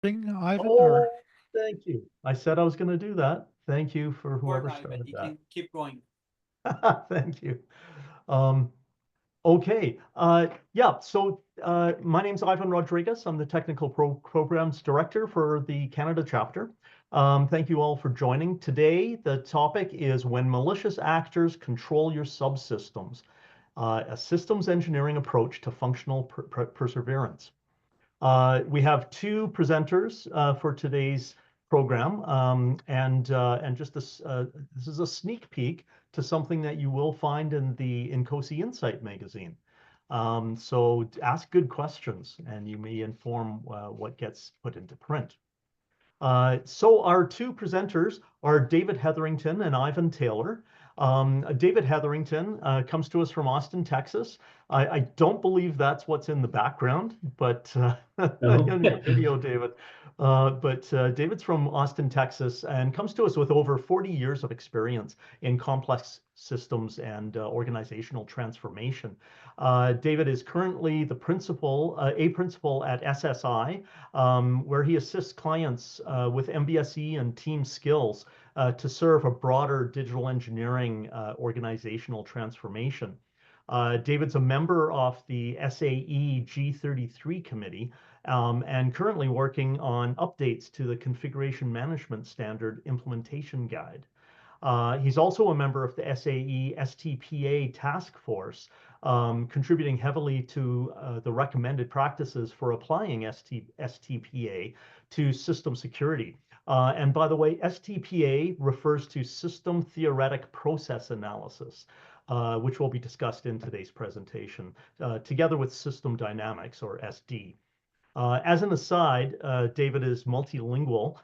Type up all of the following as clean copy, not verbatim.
Ivan, Oh, or thank you. I said I was going to do that. Thank you for Or whoever Ivan, started you that. can keep going. Thank you. Um, okay. Yeah, so my name's Ivan Rodriguez. I'm the Technical Programs Director for the Canada chapter. Thank you all for joining. Today, the topic is when malicious actors control your subsystems, a systems engineering approach to functional perseverance. We have two presenters for today's program, and just this is a sneak peek to something that you will find in the Incosi Insight magazine. So ask good questions, and you may inform what gets put into print. So our two presenters are David Hetherington and Ivan Taylor. David Hetherington comes to us from Austin, Texas. I don't believe that's what's in the background, but No. in your video, David. But David's from Austin, Texas, and comes to us with over 40 years of experience in complex systems and organizational transformation. David is currently the principal, a principal at SSI, where he assists clients with MBSE and team skills to serve a broader digital engineering organizational transformation. David's a member of the SAE G33 committee and currently working on updates to the Configuration Management Standard Implementation Guide. He's also a member of the SAE STPA task force, contributing heavily to the recommended practices for applying STPA to system security. And by the way, STPA refers to System-Theoretic Process Analysis, which will be discussed in today's presentation, together with System Dynamics, or SD. As an aside, David is multilingual,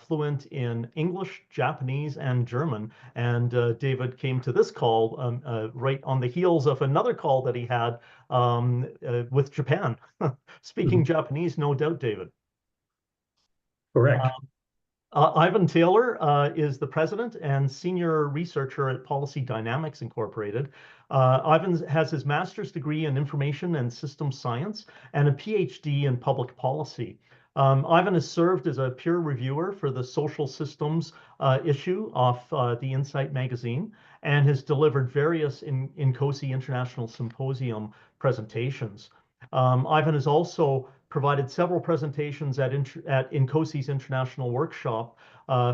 fluent in English, Japanese, and German. And David came to this call right on the heels of another call that he had with Japan. Speaking Japanese, no doubt, David. Correct. Ivan Taylor is the president and senior researcher at Policy Dynamics Incorporated. Ivan has his master's degree in information and systems science and a PhD in public policy. Ivan has served as a peer reviewer for the social systems issue of the Insight magazine and has delivered various INCOSI International Symposium presentations. Ivan has also provided several presentations at INCOSI's International Workshop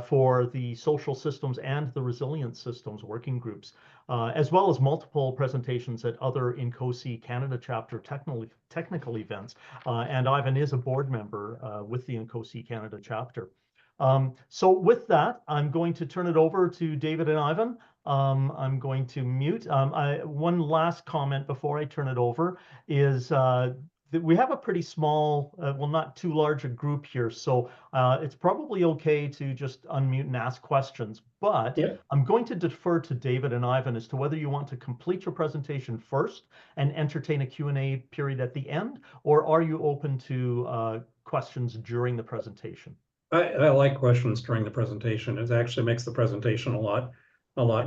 for the social systems and the resilient systems working groups, as well as multiple presentations at other INCOSI Canada chapter technical events. And Ivan is a board member with the INCOSI Canada chapter. So with that, I'm going to turn it over to David and Ivan. I'm going to mute. One last comment before I turn it over is we have a pretty small, well, not too large a group here, so it's probably okay to just unmute and ask questions. But Yep. I'm going to defer to David and Ivan as to whether you want to complete your presentation first and entertain a Q&A period at the end, or are you open to questions during the presentation? I like questions during the presentation. It actually makes the presentation a lot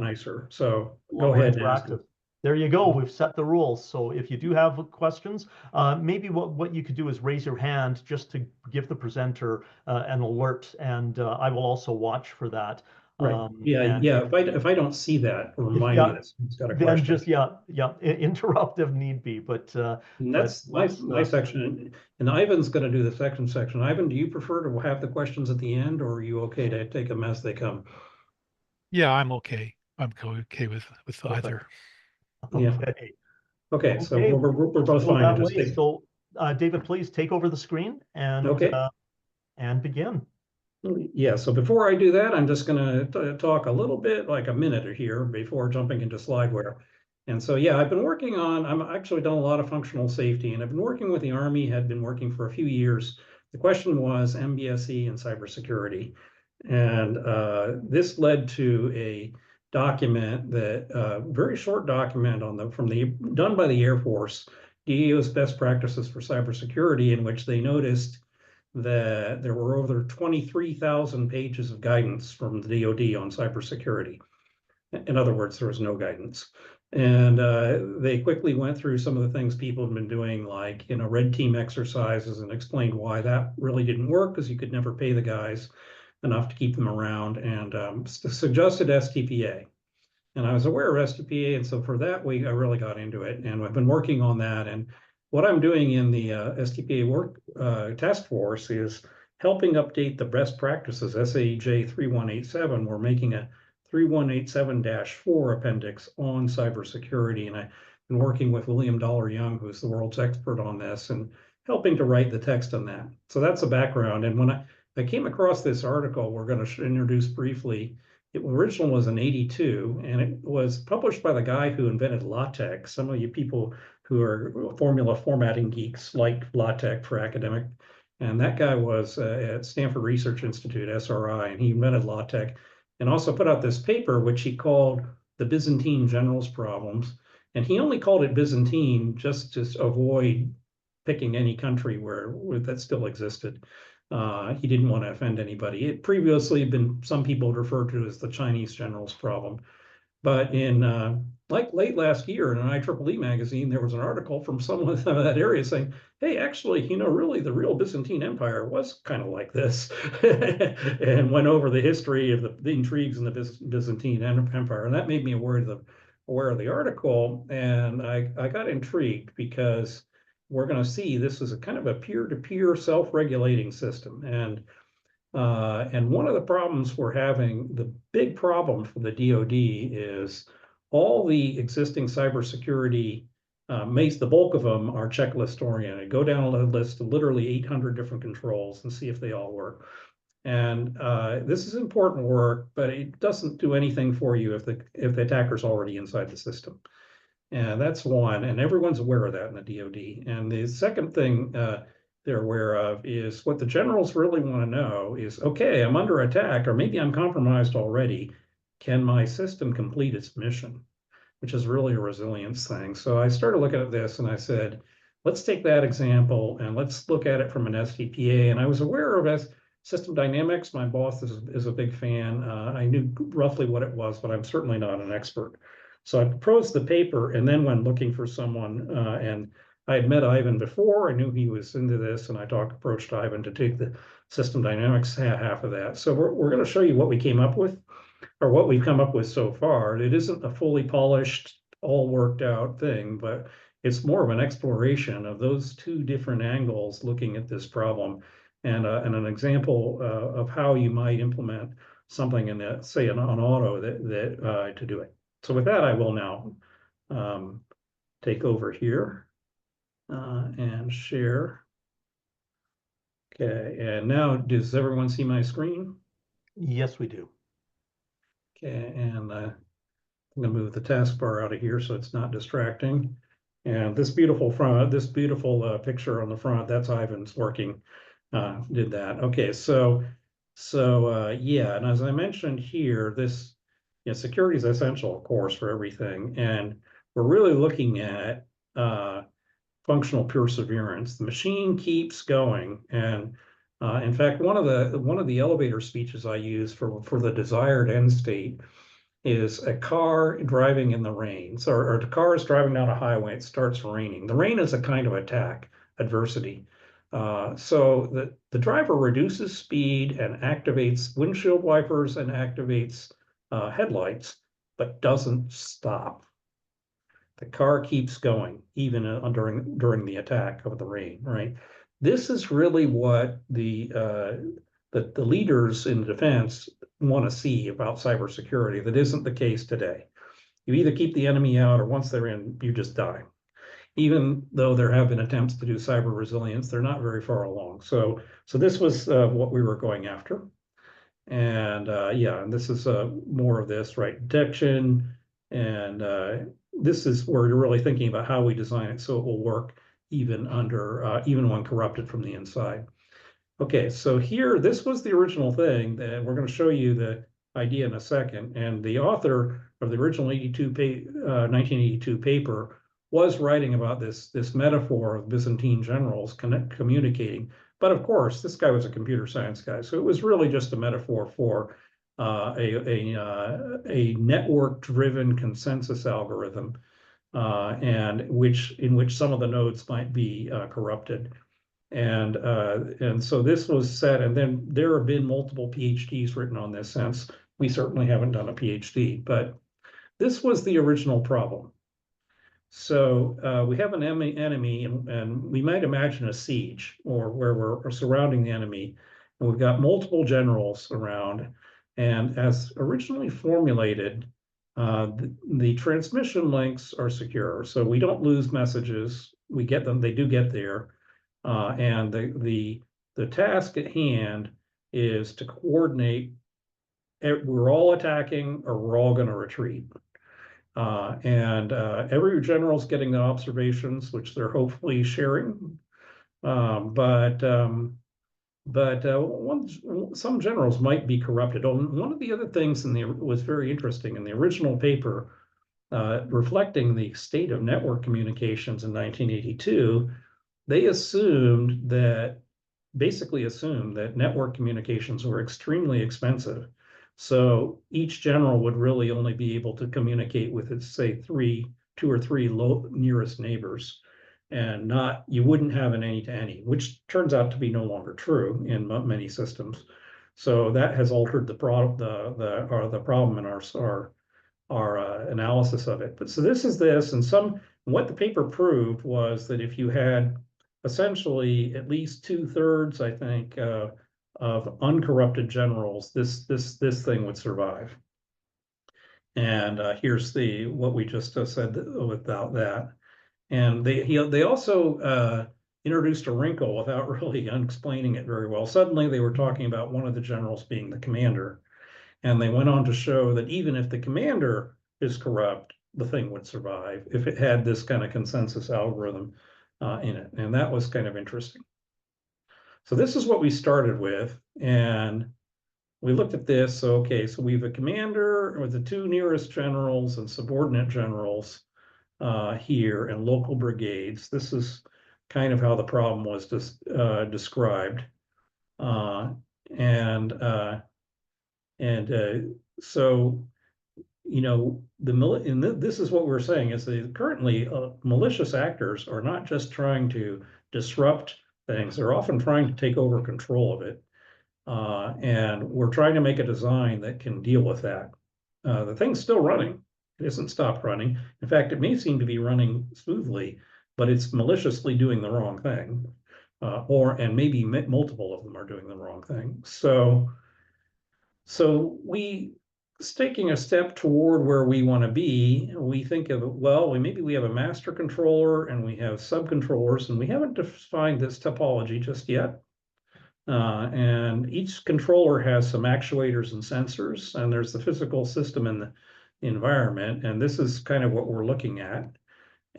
nicer. So go More ahead and ask. interactive. There you go. We've set the rules. So if you do have questions, maybe what you could do is raise your hand just to give the presenter an alert, and I will also watch for that. Right. Yeah. And Yeah. If I don't see that, remind me yeah, that someone's got a then question. just interrupt if need be. But And that's my let's section. And Ivan's going to do the section. Ivan, do you prefer to have the questions at the end, or are you okay to take them as they come? yeah, I'm okay. I'm okay with perfect. either. Yeah. Okay. Okay. So Okay. we're Let's both go fine to that just way. take. So David, please take over the screen Okay. and begin. Yeah, so before I do that, I'm just going to talk a little bit, like a minute or here before jumping into slideware. And so, yeah, I'm actually done a lot of functional safety, and I've been working with the Army, had been working for a few years. The question was MBSE and cybersecurity. And this led to a document very short document done by the Air Force, DEO's best practices for cybersecurity, in which they noticed that there were over 23,000 pages of guidance from the DoD on cybersecurity. In other words, there was no guidance. And they quickly went through some of the things people had been doing, like, red team exercises, and explained why that really didn't work because you could never pay the guys enough to keep them around, and suggested STPA. And I was aware of STPA, and so for that week I really got into it, and I've been working on that. And what I'm doing in the STPA work task force is helping update the best practices, SAEJ 3187. We're making a 3187-4 appendix on cybersecurity, and I've been working with William Dollar Young, who's the world's expert on this, and helping to write the text on that. So that's the background. And when I came across this article, we're going to introduce briefly. It original was in '82, and it was published by the guy who invented LaTeX. Some of you people who are formula formatting geeks like LaTeX for academic. And that guy was at Stanford Research Institute, SRI, and he invented LaTeX, and also put out this paper, which he called The Byzantine Generals Problems. And he only called it Byzantine just to avoid picking any country where that still existed. He didn't want to offend anybody. It previously been, some people referred to as the Chinese generals problem. But in like late last year in an IEEE magazine, there was an article from someone in that area saying, hey, actually, really the real Byzantine Empire was kind of like this, and went over the history of the intrigues in the Byzantine Empire. And that made me aware of the article. And I got intrigued because we're going to see this is a kind of a peer-to-peer self-regulating system. And one of the problems we're having, the big problem for the DoD, is all the existing cybersecurity, the bulk of them are checklist oriented. Go down a list of literally 800 different controls and see if they all work. And this is important work, but it doesn't do anything for you if the attacker's already inside the system. And that's one, and everyone's aware of that in the DoD. And the second thing they're aware of is what the generals really want to know is, okay, I'm under attack, or maybe I'm compromised already. Can my system complete its mission? Which is really a resilience thing. So I started looking at this and I said, let's take that example and let's look at it from an STPA. And I was aware of System Dynamics. My boss is a big fan. I knew roughly what it was, but I'm certainly not an expert. So I proposed the paper, and then went looking for someone, and I had met Ivan before. I knew he was into this, and I approached Ivan to take the System Dynamics half of that. So we're going to show you what we came up with, or what we've come up with so far. It isn't a fully polished, all worked out thing, but it's more of an exploration of those two different angles looking at this problem, and an example of how you might implement something in that, say, an auto that to do it. So with that, I will now take over here and share. Okay, and now does everyone see my screen? Yes, we do. Okay, and I'm gonna move the taskbar out of here so it's not distracting. And this beautiful picture on the front, that's Ivan's working, did that. Okay, so yeah, and as I mentioned here, this, security is essential, of course, for everything. And we're really looking at functional perseverance. The machine keeps going. And in fact, one of the elevator speeches I use for the desired end state is a car driving in the rain. So, or the car is driving down a highway, it starts raining. The rain is a kind of attack, adversity. So the driver reduces speed and activates windshield wipers and activates headlights, but doesn't stop. The car keeps going even during the attack of the rain, right? This is really what the leaders in defense want to see about cybersecurity. That isn't the case today. You either keep the enemy out, or once they're in, you just die. Even though there have been attempts to do cyber resilience, they're not very far along. So this was what we were going after. And yeah, and this is more of this, right? Detection. And this is where you're really thinking about how we design it so it will work even when corrupted from the inside. Okay, so here, this was the original thing, that we're going to show you the idea in a second. And the author of the original 1982 paper was writing about this metaphor of Byzantine generals communicating. But of course, this guy was a computer science guy, so it was really just a metaphor for a network-driven consensus algorithm, and in which some of the nodes might be corrupted. And so this was set, and then there have been multiple PhDs written on this since. We certainly haven't done a PhD, but this was the original problem. So we have an enemy, and we might imagine a siege, or where we're surrounding the enemy, and we've got multiple generals around. And as originally formulated, the transmission links are secure, so we don't lose messages. We get them; they do get there. And the task at hand is to coordinate. We're all attacking, or we're all going to retreat. Every general's getting the observations, which they're hopefully sharing. Some generals might be corrupted. One of the other things was very interesting in the original paper, reflecting the state of network communications in 1982. They basically assumed that network communications were extremely expensive. So each general would really only be able to communicate with its, say, two or three nearest neighbors, and you wouldn't have an any-to-any, which turns out to be no longer true in many systems. So that has altered the problem in our analysis of it. But so this is this, and what the paper proved was that if you had essentially at least 2/3, I think, of uncorrupted generals, this thing would survive. And here's what we just said without that. And they also introduced a wrinkle without really explaining it very well. Suddenly they were talking about one of the generals being the commander. And they went on to show that even if the commander is corrupt, the thing would survive if it had this kind of consensus algorithm in it. And that was kind of interesting. So this is what we started with, and we looked at this. So, okay, so we have a commander with the two nearest generals and subordinate generals here, and local brigades. This is kind of how the problem was described. So, this is what we're saying is that currently malicious actors are not just trying to disrupt things, they're often trying to take over control of it. And we're trying to make a design that can deal with that. The thing's still running. It hasn't stopped running. In fact, it may seem to be running smoothly, but it's maliciously doing the wrong thing. And maybe multiple of them are doing the wrong thing. So we taking a step toward where we want to be, we think of, well, maybe we have a master controller and we have subcontrollers, and we haven't defined this topology just yet. And each controller has some actuators and sensors, and there's the physical system in the environment, and this is kind of what we're looking at.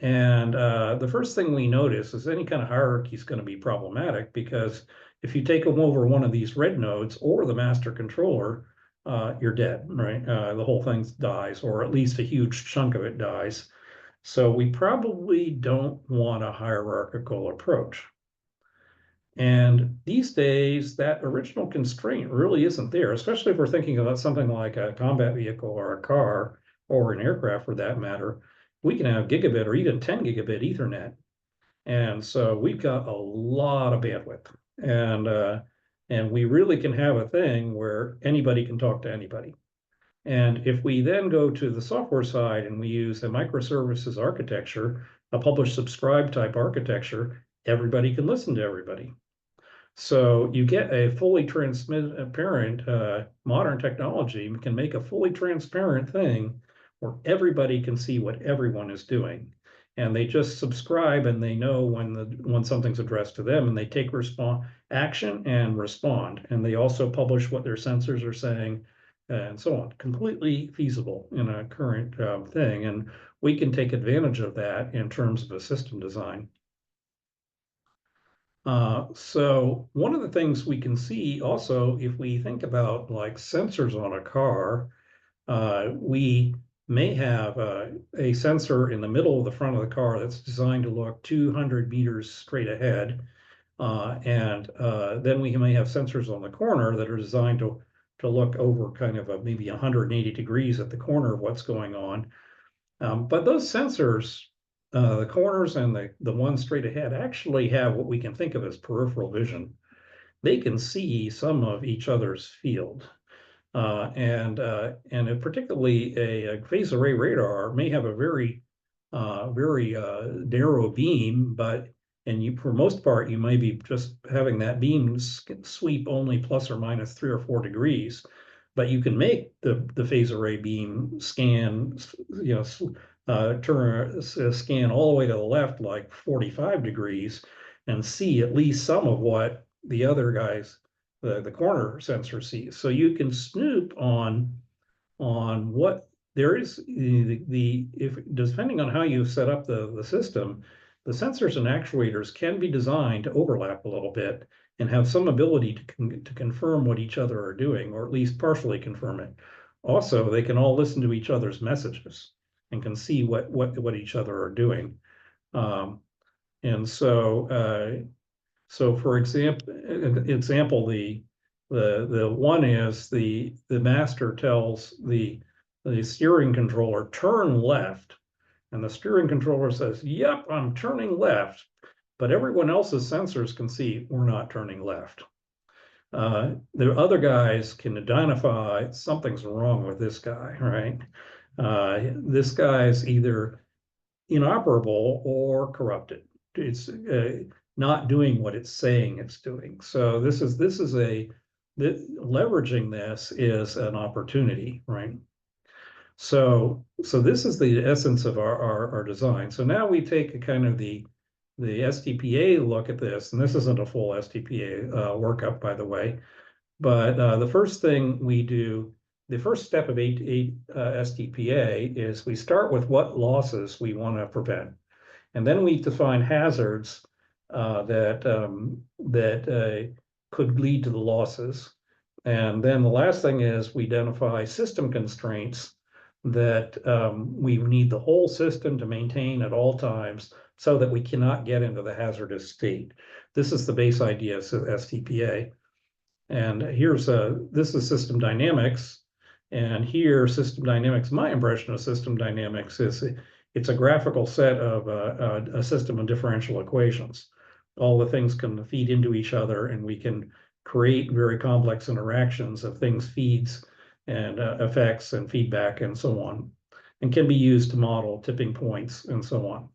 And the first thing we notice is any kind of hierarchy is going to be problematic, because if you take over one of these red nodes or the master controller, you're dead, right? The whole thing dies, or at least a huge chunk of it dies. So we probably don't want a hierarchical approach. And these days, that original constraint really isn't there, especially if we're thinking about something like a combat vehicle or a car or an aircraft for that matter. We can have gigabit or even 10 gigabit Ethernet. And so we've got a lot of bandwidth. And we really can have a thing where anybody can talk to anybody. And if we then go to the software side and we use a microservices architecture, a publish-subscribe type architecture, everybody can listen to everybody. So you get a fully transparent, modern technology can make a fully transparent thing where everybody can see what everyone is doing. And they just subscribe, and they know when something's addressed to them, and they take action and respond. And they also publish what their sensors are saying, and so on. Completely feasible in a current thing. And we can take advantage of that in terms of a system design. So one of the things we can see also, if we think about like sensors on a car, we may have a sensor in the middle of the front of the car that's designed to look 200 meters straight ahead. Then we may have sensors on the corner that are designed to look over kind of maybe 180 degrees at the corner of what's going on. But those sensors, the corners and the one straight ahead, actually have what we can think of as peripheral vision. They can see some of each other's field. And particularly a phased array radar may have a very narrow beam, but for most part, you may be just having that beam sweep only plus or minus 3 or 4 degrees, but you can make the phased array beam scan, scan all the way to the left like 45 degrees and see at least some of what the other guys, the corner sensor sees. So you can snoop on what there is if depending on how you set up the system, the sensors and actuators can be designed to overlap a little bit and have some ability to confirm what each other are doing, or at least partially confirm it. Also, they can all listen to each other's messages and can see what each other are doing. And so for example, the one is the master tells the steering controller, turn left, and the steering controller says, yep, I'm turning left, but everyone else's sensors can see we're not turning left. The other guys can identify something's wrong with this guy, right? This guy's either inoperable or corrupted. It's not doing what it's saying it's doing. So leveraging this is an opportunity, right? So this is the essence of our design. So now we take a kind of the STPA look at this, and this isn't a full STPA workup, by the way, but the first thing we do, the first step of STPA is we start with what losses we want to prevent, and then we define hazards that could lead to the losses, and then the last thing is we identify system constraints that we need the whole system to maintain at all times so that we cannot get into the hazardous state. This is the base idea of STPA. And this is system dynamics. And here, system dynamics, my impression of system dynamics is it's a graphical set of a system of differential equations. All the things can feed into each other, and we can create very complex interactions of things, feeds, and effects and feedback and so on, and can be used to model tipping points and so on.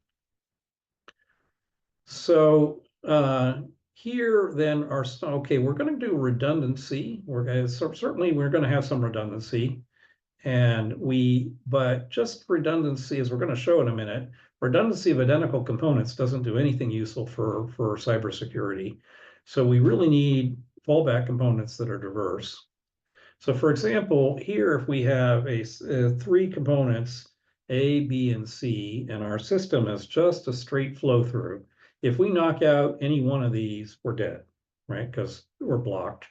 So here then okay, we're going to do redundancy. Certainly we're going to have some redundancy, but just redundancy, as we're going to show in a minute, redundancy of identical components doesn't do anything useful for cybersecurity. So we really need fallback components that are diverse. So for example, here, if we have three components, A, B, and C, and our system is just a straight flow through, if we knock out any one of these, we're dead, right? Because we're blocked.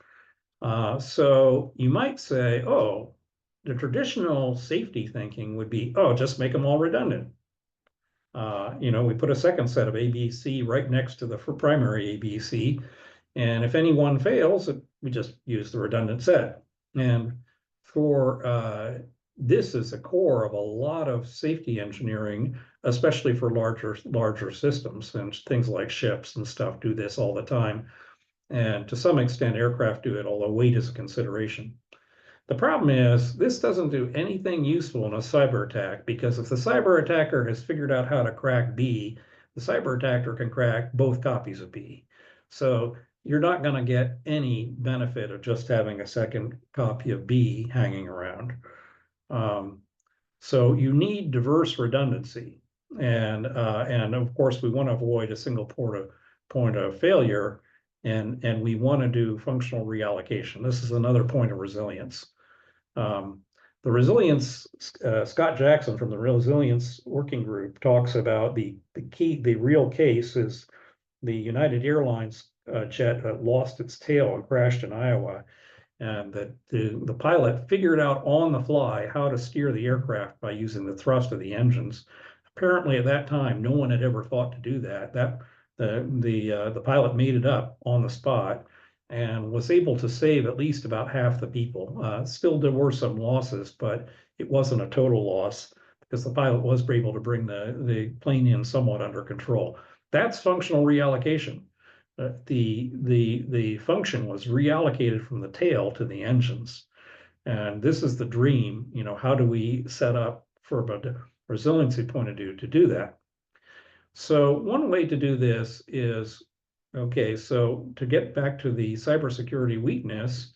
So you might say, oh, the traditional safety thinking would be, oh, just make them all redundant. We put a second set of A, B, C right next to the primary A, B, C. And if any one fails, we just use the redundant set. And this is the core of a lot of safety engineering, especially for larger systems, and things like ships and stuff do this all the time. And to some extent, aircraft do it, although weight is a consideration. The problem is this doesn't do anything useful in a cyber attack, because if the cyber attacker has figured out how to crack B, the cyber attacker can crack both copies of B. So you're not going to get any benefit of just having a second copy of B hanging around. So you need diverse redundancy, and of course we want to avoid a single point of failure, and we want to do functional reallocation. This is another point of resilience. The resilience, Scott Jackson from the Resilience Working Group talks about the real case is the United Airlines jet lost its tail and crashed in Iowa, and that the pilot figured out on the fly how to steer the aircraft by using the thrust of the engines. Apparently, at that time, no one had ever thought to do that. The pilot made it up on the spot, and was able to save at least about half the people. Still, there were some losses, but it wasn't a total loss because the pilot was able to bring the plane in somewhat under control. That's functional reallocation. The function was reallocated from the tail to the engines. And this is the dream, how do we set up from a resiliency point of view to do that? So one way to do this is, okay, so to get back to the cybersecurity weakness,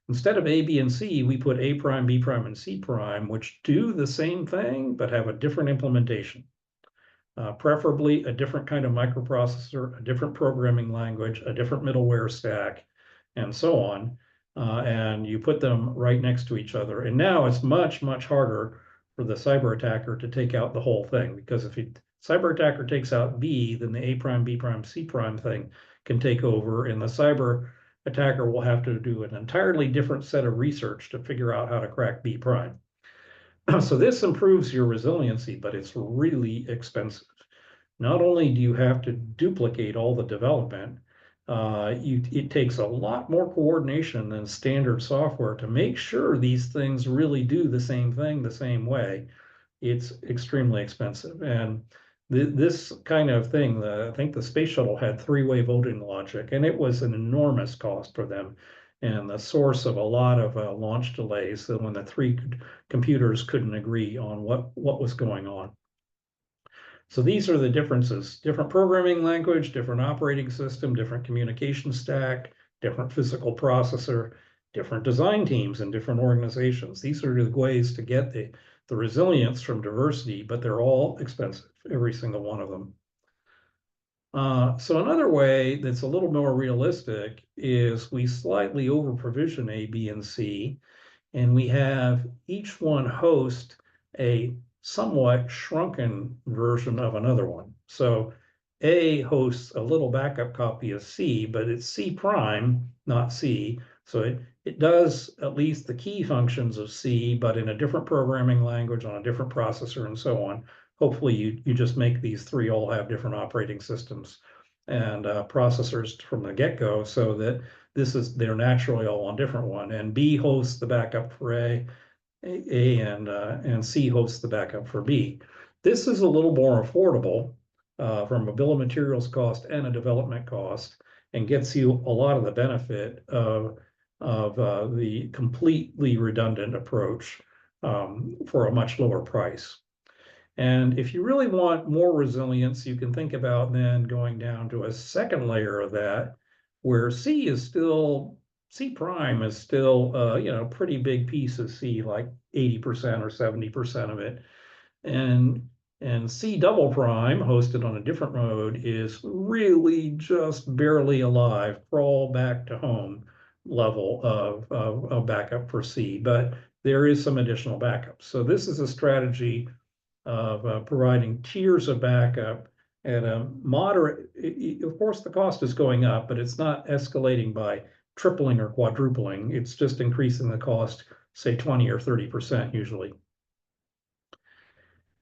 instead of A, B, and C, we put A prime, B prime, and C prime, which do the same thing, but have a different implementation. Preferably a different kind of microprocessor, a different programming language, a different middleware stack, and so on. And you put them right next to each other. And now it's much, much harder for the cyber attacker to take out the whole thing, because if the cyber attacker takes out B, then the A prime, B prime, C prime thing can take over, and the cyber attacker will have to do an entirely different set of research to figure out how to crack B prime. So this improves your resiliency, but it's really expensive. Not only do you have to duplicate all the development, it takes a lot more coordination than standard software to make sure these things really do the same thing the same way. It's extremely expensive. And this kind of thing, I think the space shuttle had three-way voting logic, and it was an enormous cost for them, and the source of a lot of launch delays when the three computers couldn't agree on what was going on. So these are the differences: different programming language, different operating system, different communication stack, different physical processor, different design teams and different organizations. These are the ways to get the resilience from diversity, but they're all expensive, every single one of them. So another way that's a little more realistic is we slightly over provision A, B, and C, and we have each one host a somewhat shrunken version of another one. So A hosts a little backup copy of C, but it's C prime, not C. So it does at least the key functions of C, but in a different programming language on a different processor and so on. Hopefully you just make these three all have different operating systems and processors from the get-go, so that they're naturally all on different one. And B hosts the backup for A and C hosts the backup for B. This is a little more affordable from a bill of materials cost and a development cost, and gets you a lot of the benefit of the completely redundant approach for a much lower price. And if you really want more resilience, you can think about then going down to a second layer of that, where C prime is still, pretty big piece of C, like 80% or 70% of it. And C double prime, hosted on a different mode, is really just barely alive, crawl back to home level of backup for C, but there is some additional backup. So this is a strategy of providing tiers of backup at a moderate, of course, the cost is going up, but it's not escalating by tripling or quadrupling. It's just increasing the cost, say 20 or 30% usually.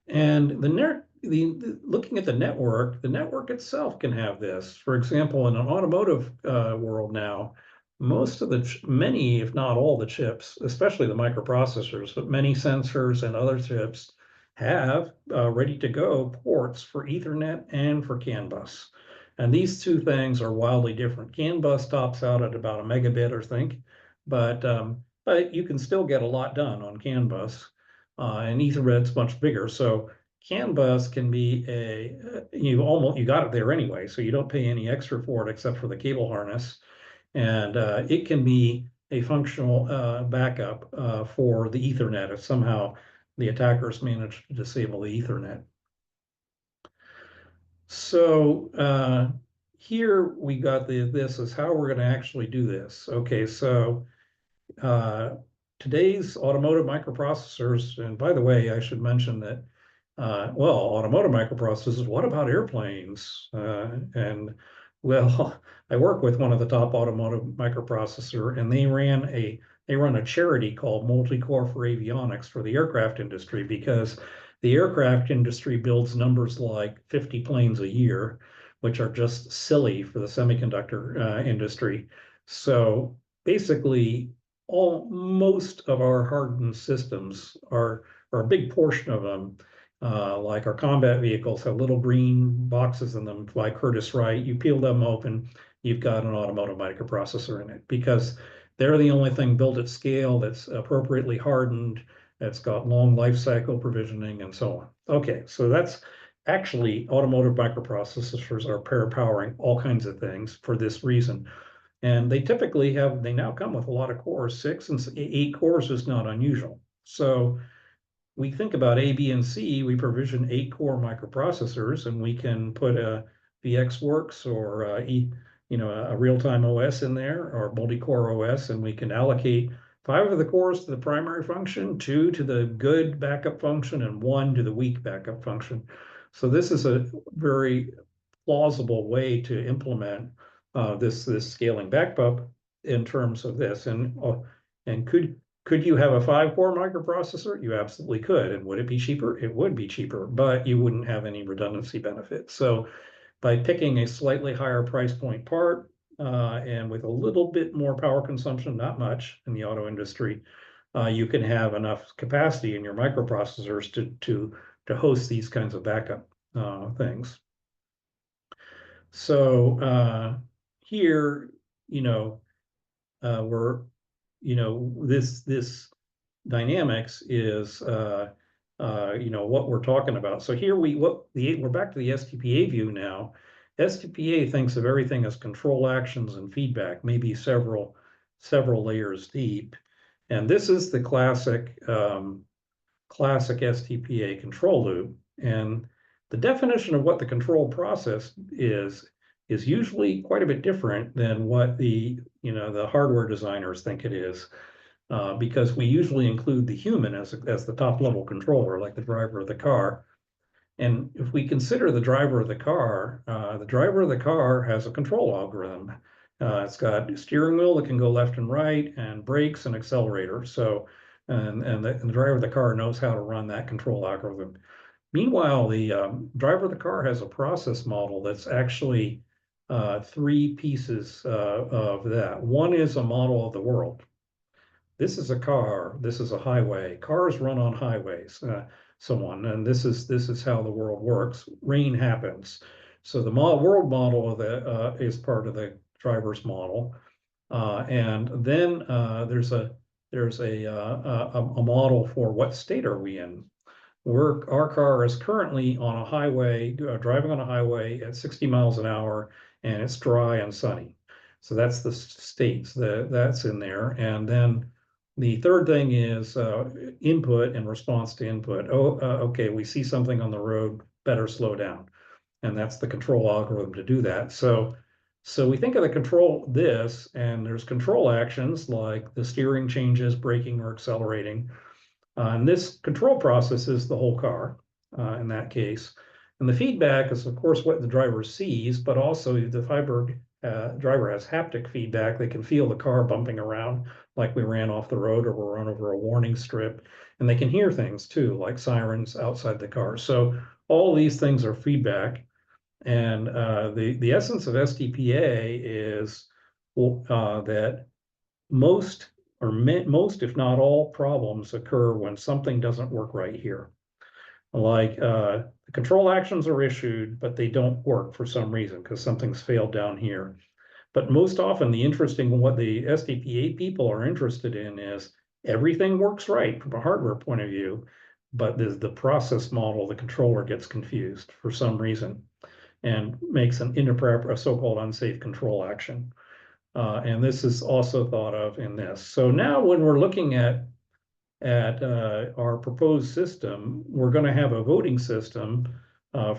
And looking at the network itself can have this. For example, in an automotive world now, many, if not all the chips, especially the microprocessors, but many sensors and other chips have ready to go ports for Ethernet and for CAN bus. And these two things are wildly different. CAN bus tops out at about a megabit or think, but you can still get a lot done on CAN bus, and Ethernet's much bigger. So CAN bus can be you got it there anyway, so you don't pay any extra for it except for the cable harness. And it can be a functional backup for the Ethernet if somehow the attackers manage to disable the Ethernet. So here we got this is how we're going to actually do this. Okay, so today's automotive microprocessors, and by the way, I should mention that, automotive microprocessors, what about airplanes? Well, I work with one of the top automotive microprocessor, and they run a charity called Multicore for Avionics for the aircraft industry, because the aircraft industry builds numbers like 50 planes a year, which are just silly for the semiconductor industry. So basically, most of our hardened systems are, or a big portion of them, like our combat vehicles, have little green boxes in them, like Curtiss-Wright. You peel them open, you've got an automotive microprocessor in it, because they're the only thing built at scale that's appropriately hardened, that's got long life cycle provisioning, and so on. Okay, so that's actually automotive microprocessors are pair powering all kinds of things for this reason. And they typically have, they now come with a lot of cores. 6 and 8 cores is not unusual. So we think about A, B, and C, we provision 8 core microprocessors, and we can put a VxWorks or a real-time OS in there, or multi-core OS, and we can allocate 5 of the cores to the primary function, 2 to the good backup function, and 1 to the weak backup function. So this is a very plausible way to implement this scaling backup in terms of this. And could you have a 5-core microprocessor? You absolutely could. And would it be cheaper? It would be cheaper, but you wouldn't have any redundancy benefit. So by picking a slightly higher price point part and with a little bit more power consumption, not much in the auto industry, you can have enough capacity in your microprocessors to host these kinds of backup things. So here, we're, this dynamics is, what we're talking about. So here we're back to the STPA view now. STPA thinks of everything as control actions and feedback, maybe several layers deep. And this is the classic STPA control loop. And the definition of what the control process is usually quite a bit different than what the hardware designers think it is, because we usually include the human as the top level controller, like the driver of the car. And if we consider the driver of the car has a control algorithm. It's got a steering wheel that can go left and right, and brakes and accelerator. So, and the driver of the car knows how to run that control algorithm. Meanwhile, the driver of the car has a process model that's actually 3 pieces of that. One is a model of the world. This is a car. This is a highway. Cars run on highways, so on. And this is how the world works. Rain happens. So the world model of the is part of the driver's model, and then there's a model for what state are we in. Our car is currently on a highway, driving on a highway at 60 miles an hour, and it's dry and sunny. So that's the states that's in there. And then the third thing is input and response to input. Okay, we see something on the road, better slow down. And that's the control algorithm to do that. So we think of the control and there's control actions like the steering changes, braking or accelerating. And this control process is the whole car in that case. And the feedback is, of course, what the driver sees, but also the driver has haptic feedback. They can feel the car bumping around like we ran off the road or we're run over a warning strip. And they can hear things too, like sirens outside the car. So all these things are feedback. And the essence of STPA is that most, if not all, problems occur when something doesn't work right here. Like the control actions are issued, but they don't work for some reason because something's failed down here. But most often, what the STPA people are interested in is everything works right from a hardware point of view, but the process model, the controller gets confused for some reason and makes a so-called unsafe control action. And this is also thought of in this. So now when we're looking at our proposed system, we're going to have a voting system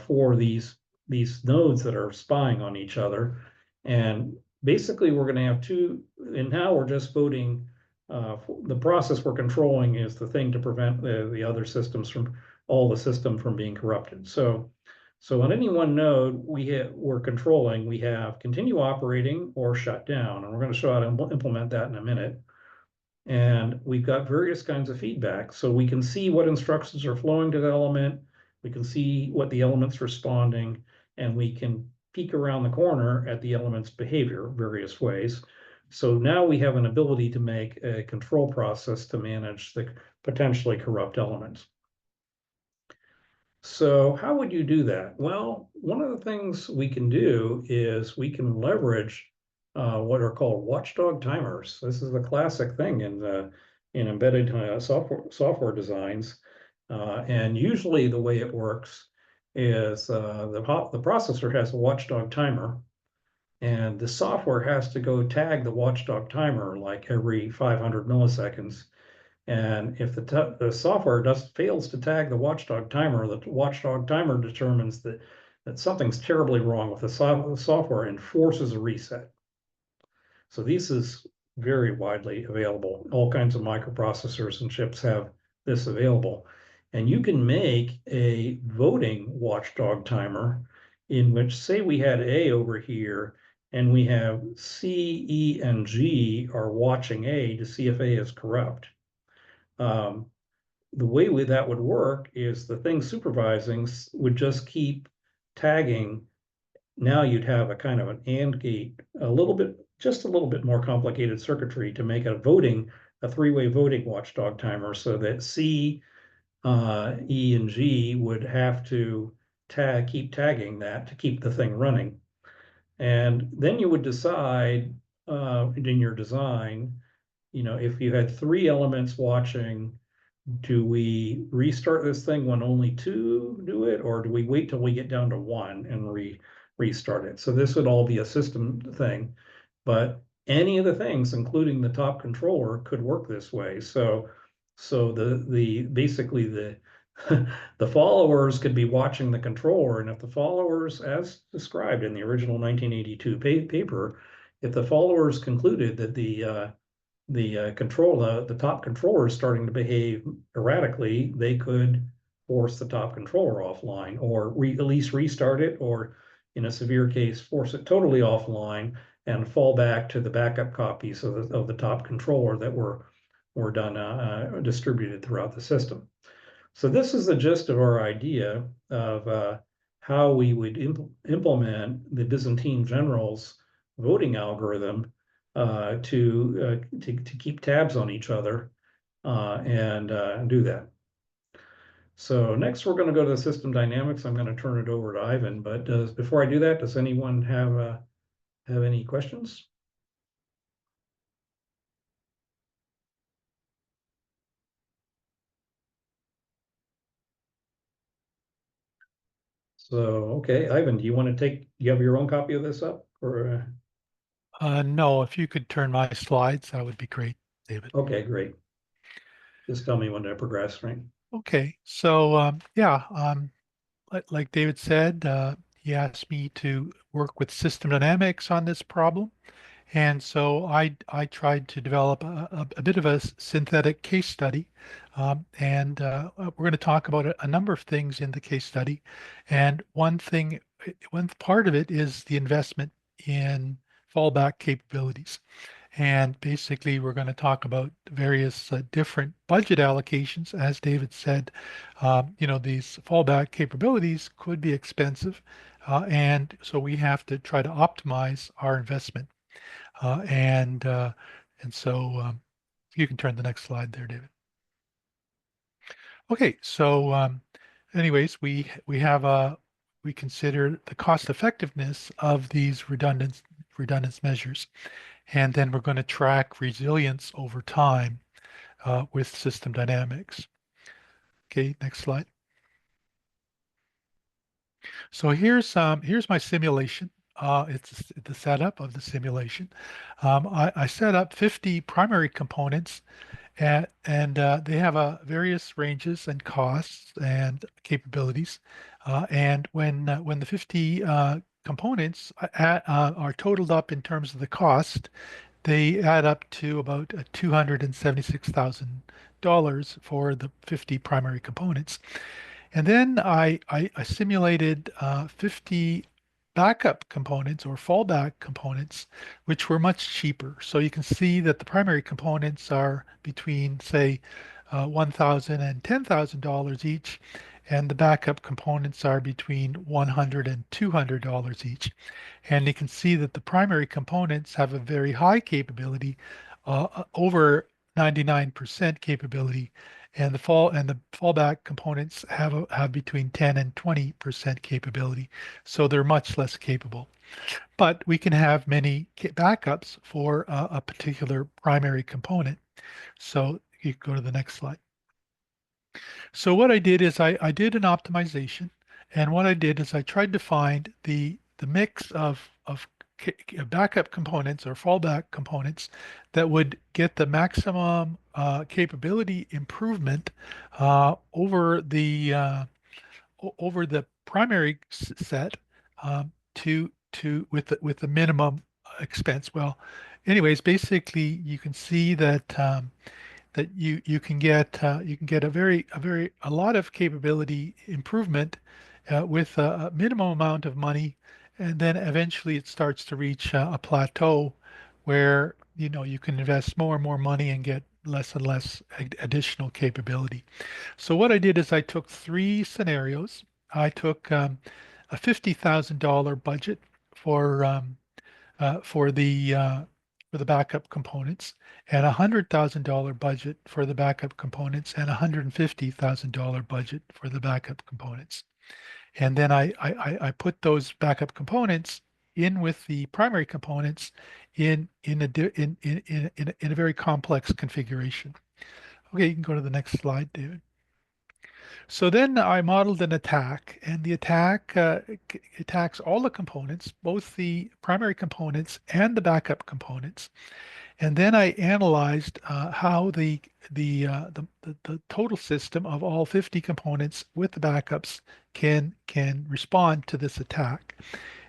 for these nodes that are spying on each other. And basically we're going to have 2, and now we're just voting. The process we're controlling is the thing to prevent the other systems the system from being corrupted. So on any one node we're controlling, we have continue operating or shut down. And we're going to show how to implement that in a minute. And we've got various kinds of feedback. So we can see what instructions are flowing to the element. We can see what the element's responding, and we can peek around the corner at the element's behavior various ways. So now we have an ability to make a control process to manage the potentially corrupt elements. So how would you do that? Well, one of the things we can do is we can leverage what are called watchdog timers. This is a classic thing in embedded software designs. And usually the way it works is the processor has a watchdog timer, and the software has to go tag the watchdog timer like every 500 milliseconds. And if the software fails to tag the watchdog timer, the watchdog timer determines that something's terribly wrong with the software and forces a reset. So this is very widely available. All kinds of microprocessors and chips have this available. And you can make a voting watchdog timer in which, say we had A over here, and we have C, E, and G are watching A to see if A is corrupt. The way that would work is the thing supervising would just keep tagging. Now you'd have a kind of an AND gate, just a little bit more complicated circuitry to make a three-way voting watchdog timer, so that C, E, and G would have to keep tagging that to keep the thing running. And then you would decide in your design, if you had three elements watching, do we restart this thing when only two do it, or do we wait till we get down to one and restart it? So this would all be a system thing, but any of the things, including the top controller, could work this way. So basically the the followers could be watching the controller, and if the followers, as described in the original 1982 paper, if the followers concluded that the top controller is starting to behave erratically, they could force the top controller offline, or at least restart it, or in a severe case, force it totally offline and fall back to the backup copies of the top controller that were distributed throughout the system. So this is the gist of our idea of how we would implement the Byzantine generals' voting algorithm to keep tabs on each other and do that. So next, we're going to go to the system dynamics. I'm going to turn it over to Ivan. But before I do that, does anyone have any questions? So, okay, Ivan, do you have your own copy of this up, or? No, if you could turn my slides, that would be great, David. Okay, great. Just tell me when to progress, right? Okay, so yeah, like David said, he asked me to work with system dynamics on this problem. And so I tried to develop a bit of a synthetic case study. And we're going to talk about a number of things in the case study. And one part of it is the investment in fallback capabilities. And basically, we're going to talk about various different budget allocations. As David said, these fallback capabilities could be expensive. And so we have to try to optimize our investment. And so you can turn the next slide there, David. Okay, so anyways, we consider the cost effectiveness of these redundant measures, and then we're going to track resilience over time with system dynamics. Okay, next slide. So here's my simulation. It's the setup of the simulation. I set up 50 primary components, and they have various ranges and costs and capabilities. And when the 50 components are totaled up in terms of the cost, they add up to about $276,000 for the 50 primary components. And then I simulated 50 backup components or fallback components, which were much cheaper. So you can see that the primary components are between, say, $1,000 and $10,000 each. and the backup components are between $100 and $200 each. And you can see that the primary components have a very high capability, over 99% capability, and the fallback components have between 10 and 20% capability. So they're much less capable. But we can have many backups for a particular primary component. So you go to the next slide. So what I did is I did an optimization, and what I did is I tried to find the mix of backup components or fallback components that would get the maximum capability improvement over the primary set, with the minimum expense. Well, anyways, basically you can see that you can get a lot of capability improvement with a minimum amount of money, and then eventually it starts to reach a plateau where you can invest more and more money and get less and less additional capability. So what I did is I took three scenarios. I took a $50,000 budget for um, uh, for the uh, for the backup components, and a $100,000 budget for the backup components, and a $150,000 budget for the backup components. And then I put those backup components in with the primary components in a very complex configuration. Okay, you can go to the next slide, David. So then I modeled an attack, and the attack attacks all the components, both the primary components and the backup components. And then I analyzed how the total system of all 50 components with the backups can respond to this attack.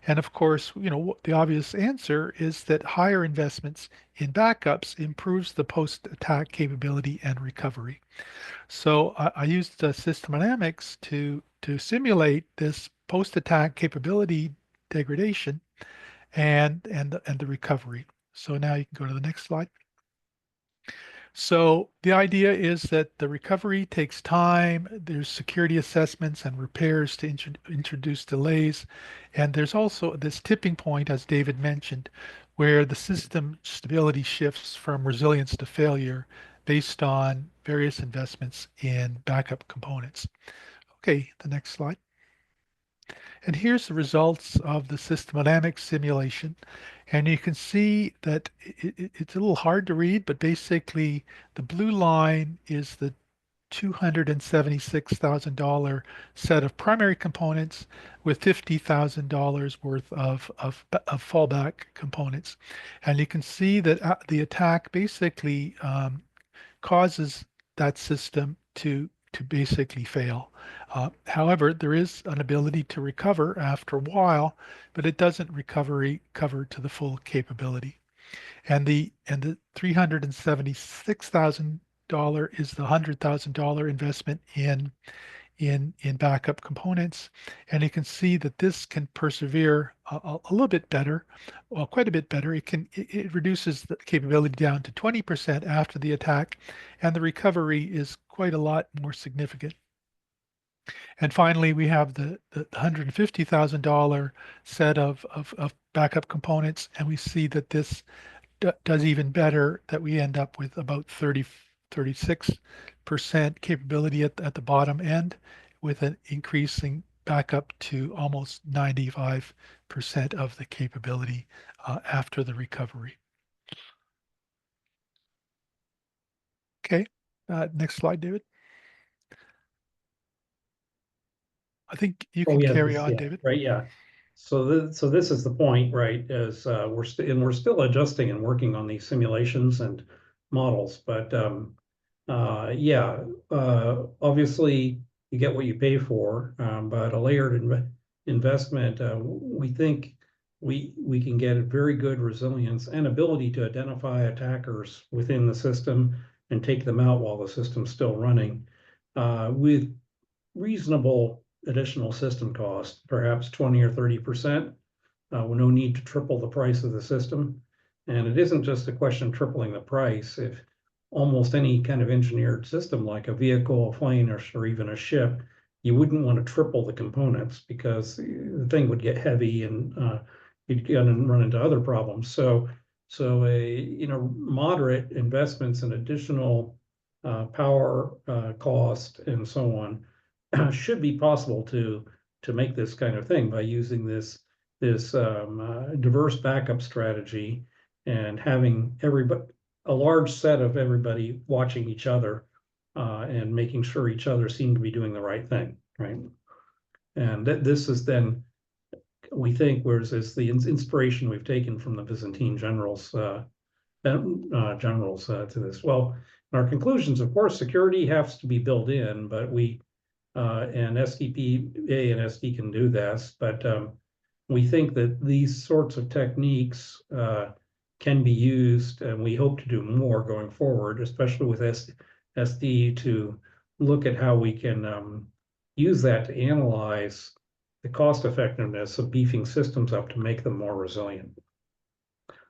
And of course, the obvious answer is that higher investments in backups improves the post-attack capability and recovery. So I used system dynamics to simulate this post-attack capability degradation and the recovery. So now you can go to the next slide. So the idea is that the recovery takes time. There's security assessments and repairs to introduce delays. And there's also this tipping point, as David mentioned, where the system stability shifts from resilience to failure based on various investments in backup components. Okay, the next slide. And here's the results of the system dynamics simulation. And you can see that it's a little hard to read, but basically the blue line is the $276,000 set of primary components with $50,000 worth of fallback components. And you can see that the attack basically causes that system to basically fail. However, there is an ability to recover after a while, but it doesn't recover to the full capability. And the $376,000 is the $100,000 investment in backup components. And you can see that this can persevere a little bit better, well, quite a bit better. It reduces the capability down to 20% after the attack, and the recovery is quite a lot more significant. And finally, we have the $150,000 set of backup components, and we see that this does even better, that we end up with about 36% capability at the bottom end, with an increasing back up to almost 95% of the capability after the recovery. Okay, next slide, David. I think you Oh can yeah, carry on, David. right, yeah. So this is the point, right? As we're still adjusting and working on these simulations and models, but yeah, obviously you get what you pay for, but a layered investment, we think we can get a very good resilience and ability to identify attackers within the system and take them out while the system's still running, with reasonable additional system cost, perhaps 20 or 30%. With no need to triple the price of the system. And it isn't just a question of tripling the price. If almost any kind of engineered system, like a vehicle, a plane, or even a ship, you wouldn't want to triple the components because the thing would get heavy and you'd run into other problems. So a moderate investments in additional power cost and so on should be possible to make this kind of thing by using this diverse backup strategy and having a large set of everybody watching each other and making sure each other seem to be doing the right thing, right? And this is then, we think, whereas is the inspiration we've taken from the Byzantine generals to this. Well, in our conclusions, of course, security has to be built in, but and STPA and SD can do this, but we think that these sorts of techniques can be used, and we hope to do more going forward, especially with SD, to look at how we can use that to analyze the cost effectiveness of beefing systems up to make them more resilient.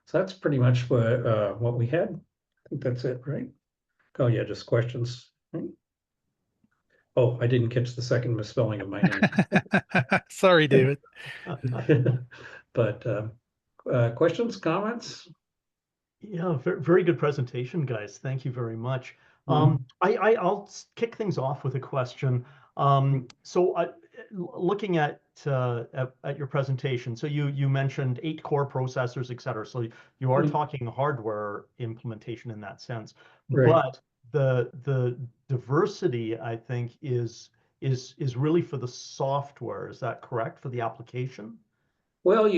So that's pretty much what we had. I think that's it, right? Oh yeah, just questions. Right? Oh, I didn't catch the second misspelling of my name. Sorry, David. But questions, comments? Yeah, very good presentation, guys. Thank you very much. I'll kick things off with a question. So looking at your presentation, so you mentioned 8 core processors, et cetera. So you are talking hardware implementation in that sense, Right. but the diversity, I think, is really for the software. Is that correct, for the application? Well,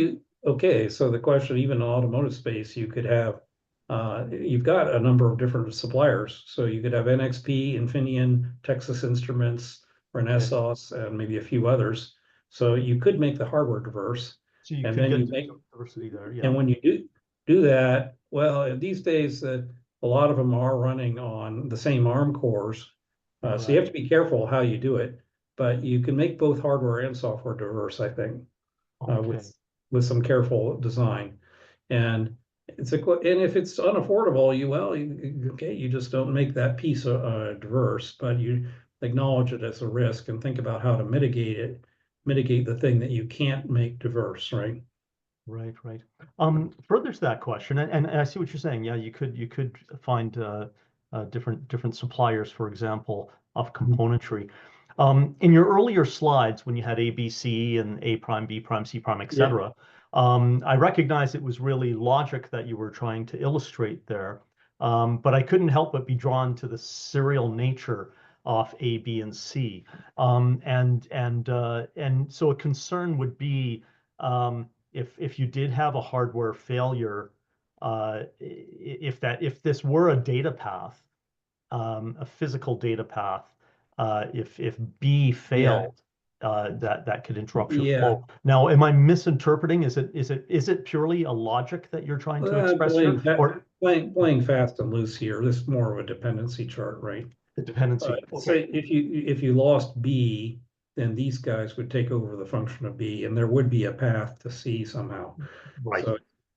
okay, so the question, even in automotive space, you could have, you've got a number of different suppliers. So you could have NXP, Infineon, Texas Instruments, Renesas, and maybe a few others. So you could make the hardware diverse. So you And could then get you some make, diversity there, yeah. and when you do that, well, these days, a lot of them are running on the same ARM cores. So you have to be careful how you do it, but you can make both hardware and software diverse, I think. Okay. With some careful design. And and if it's unaffordable, you just don't make that piece diverse, but you acknowledge it as a risk and think about how to mitigate the thing that you can't make diverse, right? Right. Further to that question, and I see what you're saying. Yeah, you could find different suppliers, for example, of componentry. In your earlier slides, when you had A, B, C, and A prime, B prime, C prime, etc., I recognize it was really logic that you were trying to illustrate there, but I couldn't help but be drawn to the serial nature of A, B, and C, and so a concern would be. If you did have a hardware failure, if this were a data path, a physical data path, if B failed, that could interrupt your flow. Now, am I misinterpreting? Is it purely a logic that you're trying to express here, or playing fast and loose here? This is more of a dependency chart, right? the dependency? Say if you lost B, then these guys would take over the function of B, and there would be a path to C somehow. Right.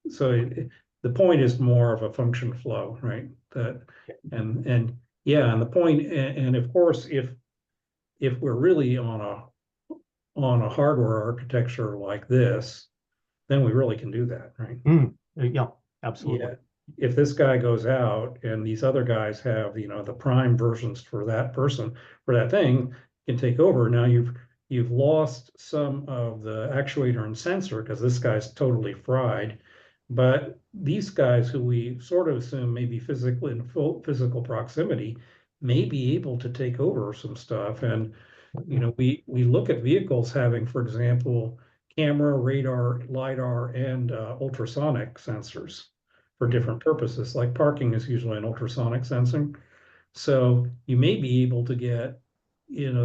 So the point is more of a function flow, right? And yeah, and the point, and of course, if we're really on a hardware architecture like this, then we really can do that, right? Yeah, absolutely. Yeah. If this guy goes out and these other guys have, the prime versions for that person, for that thing, can take over. Now you've lost some of the actuator and sensor because this guy's totally fried. But these guys who we sort of assume may be in full physical proximity may be able to take over some stuff. And we look at vehicles having, for example, camera, radar, LiDAR, and ultrasonic sensors for different purposes. Like parking is usually an ultrasonic sensing. So you may be able to get,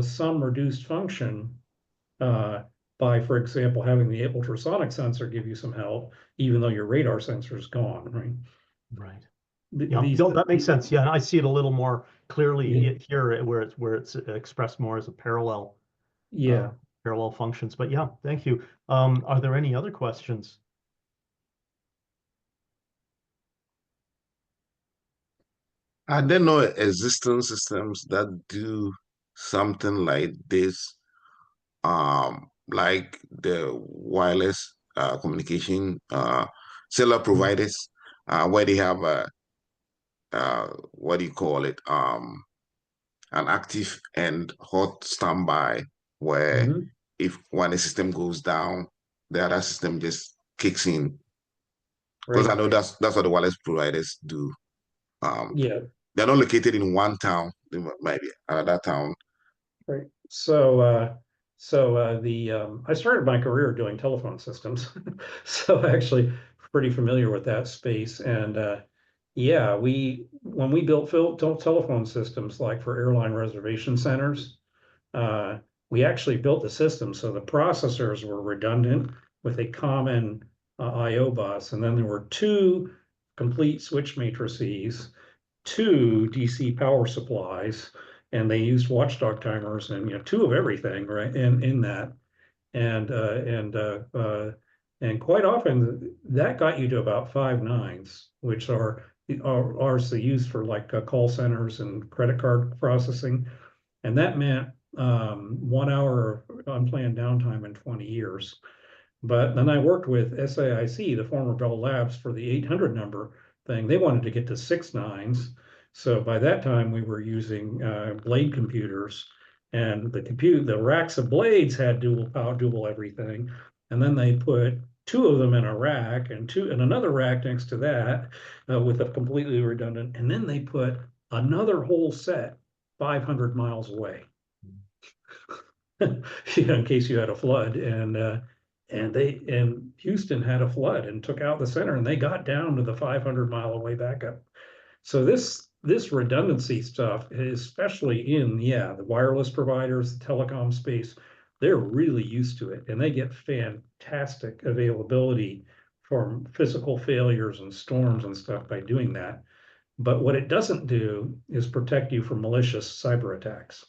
some reduced function by, for example, having the ultrasonic sensor give you some help, even though your radar sensor is gone, right? Right. Yeah, that makes sense. Yeah, and I see it a little more clearly here, where it's expressed more as a parallel. Parallel functions. But yeah, thank you. Are there any other questions? Are there no existing systems that do something like this like the wireless communication cellular providers, where they have a what do you call it? An active and hot standby, where Mhm. if when a system goes down, the other system just kicks in. Because I Right. know that's what the wireless providers do. Um, Yeah. they're not located in one town; they might be another town. Right. So the I started my career doing telephone systems, so actually pretty familiar with that space. And yeah, we when we built telephone systems like for airline reservation centers, uh, we actually built the system so the processors were redundant with a common I/O bus, and then there were two complete switch matrices, two DC power supplies, and they used watchdog timers and two of everything, right? In that, and and quite often that got you to about 5 nines, which are used for like call centers and credit card processing, and that meant 1 hour of unplanned downtime in 20 years. But then I worked with SAIC, the former Bell Labs, for the 800 number thing. They wanted to get to 6 nines. So by that time, we were using blade computers, and the racks of blades had dual power, dual everything. And then they put two of them in a rack and two in another rack next to that with a completely redundant. And then they put another whole set 500 miles away. In case you had a flood, and Houston had a flood and took out the center, and they got down to the 500-mile away backup. So this redundancy stuff, especially in the wireless providers, the telecom space, they're really used to it, and they get fantastic availability from physical failures and storms and stuff by doing that. But what it doesn't do is protect you from malicious cyber attacks.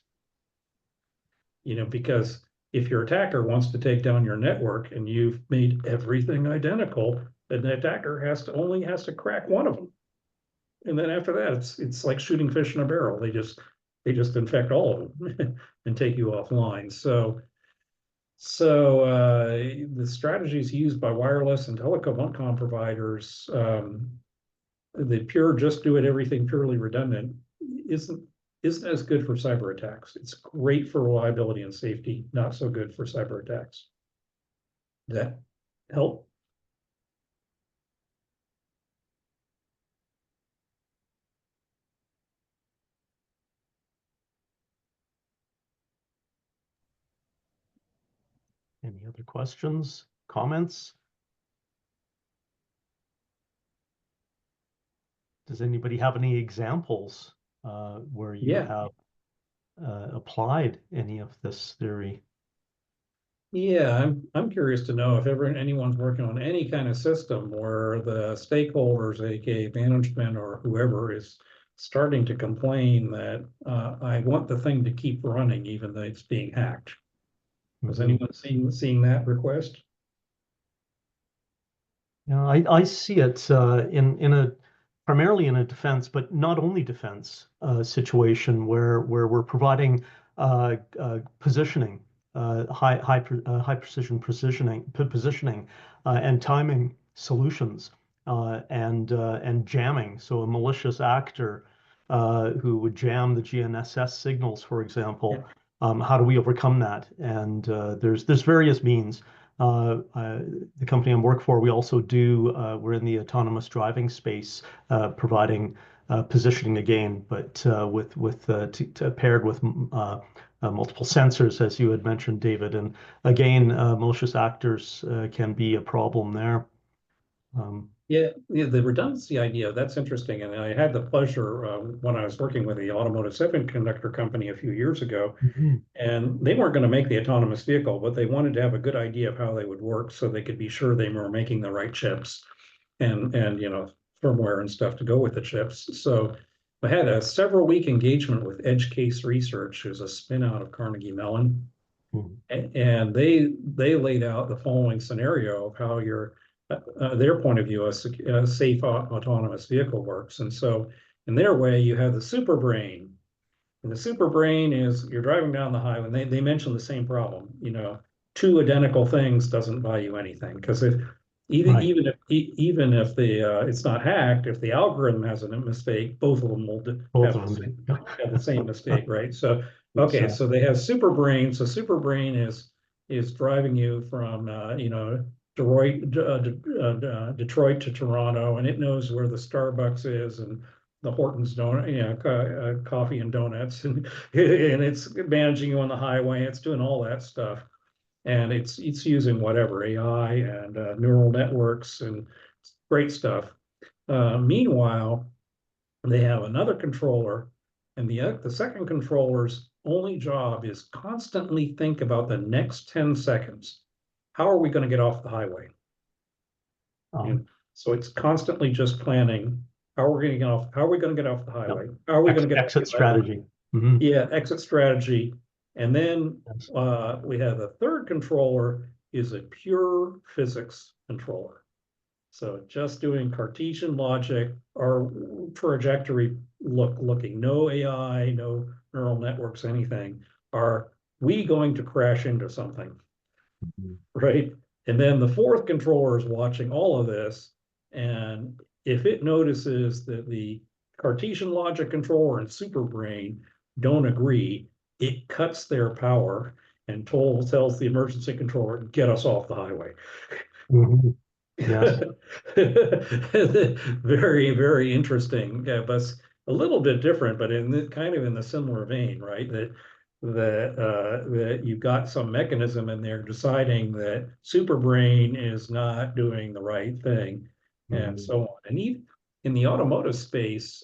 Because if your attacker wants to take down your network and you've made everything identical, then the attacker only has to crack one of them. And then after that, it's like shooting fish in a barrel. They just infect all of them and take you offline. So the strategies used by wireless and telecom providers, the pure just do it everything purely redundant isn't isn't as good for cyber attacks. It's great for reliability and safety, not so good for cyber attacks. Does that help? Any other questions, comments? Does anybody have any examples where you Yeah. have applied any of this theory? Yeah, I'm curious to know if ever anyone's working on any kind of system where the stakeholders, aka management or whoever, is starting to complain that I want the thing to keep running even though it's being hacked. Has anyone seen that request? Yeah, I see it in a primarily in a defense, but not only defense situation where we're providing positioning, high precision positioning and timing solutions and jamming. So a malicious actor who would jam the GNSS signals, for Yeah. example. How do we overcome that? And there's various means. The company I work for, we also we're in the autonomous driving space, providing positioning again, but paired with multiple sensors, as you had mentioned, David. And again, malicious actors can be a problem there. Yeah, the redundancy idea, that's interesting. And I had the pleasure when I was working with the automotive semiconductor company a few years ago, Mhm. and they weren't going to make the autonomous vehicle, but they wanted to have a good idea of how they would work so they could be sure they were making the right chips and firmware and stuff to go with the chips. So I had a several-week engagement with Edge Case Research, who's a spin out of Carnegie Mellon. Mhm. And they laid out the following scenario of how their point of view, a safe autonomous vehicle works. And so in their way, you have the super brain, And the super brain is you're driving down the highway, and they mention the same problem. You know, two identical things doesn't buy you anything, because if Right. even if the it's not hacked, if the algorithm has a mistake, both of them will Both of them do. have the same mistake, right? So okay, It's, so they have super brain. So super brain is driving you from you know, Detroit to Toronto, and it knows where the Starbucks is and the Horton's donut, you know, coffee and donuts, and it's managing you on the highway. It's doing all that stuff, and it's using whatever AI and neural networks and great stuff. Meanwhile, they have another controller, and the second controller's only job is constantly think about the next 10 seconds. How are we going to get off the highway? And so it's constantly just planning. How are we going to get off? How are we going to get off the highway? How are we going to get exit strategy? Mm-hmm. Yeah, exit strategy. And then Yes. we have the third controller is a pure physics controller. So just doing Cartesian logic or trajectory looking, no AI, no neural networks, anything. Are we going to crash into something? Mm-hmm. Right? And then the fourth controller is watching all of this. And if it notices that the Cartesian logic controller and superbrain don't agree, it cuts their power and tells the emergency controller, get us off the highway. Mm-hmm. Yes. Very, very interesting, but a little bit different, but in the kind of in the similar vein, right? That you've got some mechanism in there deciding that superbrain is not doing the right thing, and so on. And even in the automotive space,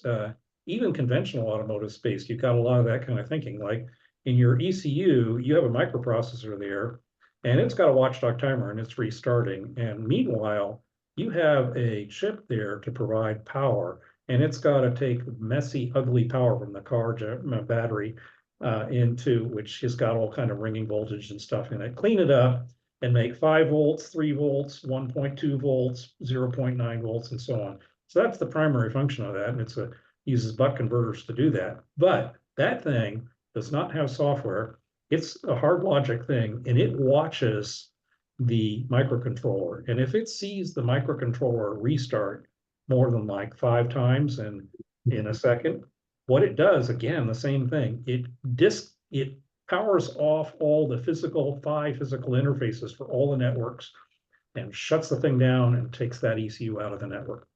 even conventional automotive space, you've got a lot of that kind of thinking. Like in your ECU, you have a microprocessor there, and it's got a watchdog timer and it's restarting. And meanwhile, you have a chip there to provide power, and it's got to take messy, ugly power from the car battery into which has got all kind of ringing voltage and stuff in it, clean it up and make 5 volts, 3 volts, 1.2 volts, 0.9 volts, and so on. So that's the primary function of that, and it's uses buck converters to do that. But that thing does not have software. It's a hard logic thing, and it watches the microcontroller. And if it sees the microcontroller restart more than like 5 times in a second, what it does, again, the same thing, it powers off all the 5 physical interfaces for all the networks and shuts the thing down and takes that ECU out of the network.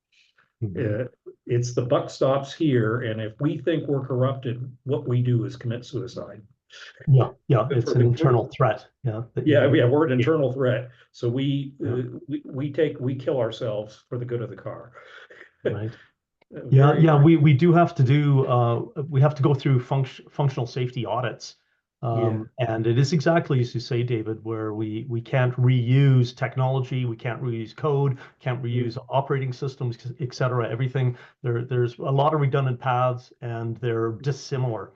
It's the buck stops here, and if we think we're corrupted, what we do is commit suicide. Yeah, it's an internal threat. We're an internal threat. So we kill ourselves for the good of the car. Right. We do have to do we have to go through functional safety audits. And it is exactly as you say, David, where we can't reuse technology, we can't reuse code, can't reuse operating systems, etc. Everything there's a lot of redundant paths, and they're dissimilar.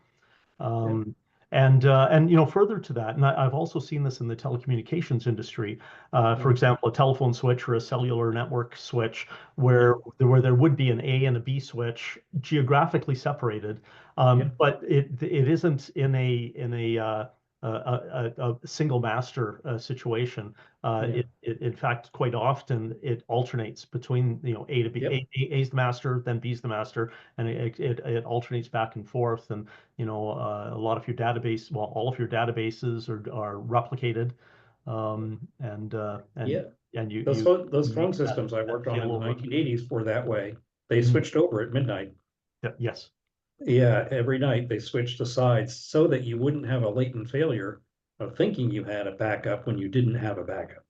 And you know, further to that, and I've also seen this in the telecommunications industry. For example, a telephone switch or a cellular network switch, where there would be an A and a B switch geographically separated, but it isn't in a single master situation. It in fact quite often it alternates between, you know, A to B. A is the master, then B is the master, and it alternates back and forth. And you know, a lot of your database, well, all of your databases are replicated, and those phone systems I worked on in the 1980s were that way. They switched over at midnight. Yes. Yeah, every night they switched to sides so that you wouldn't have a latent failure of thinking you had a backup when you didn't have a backup.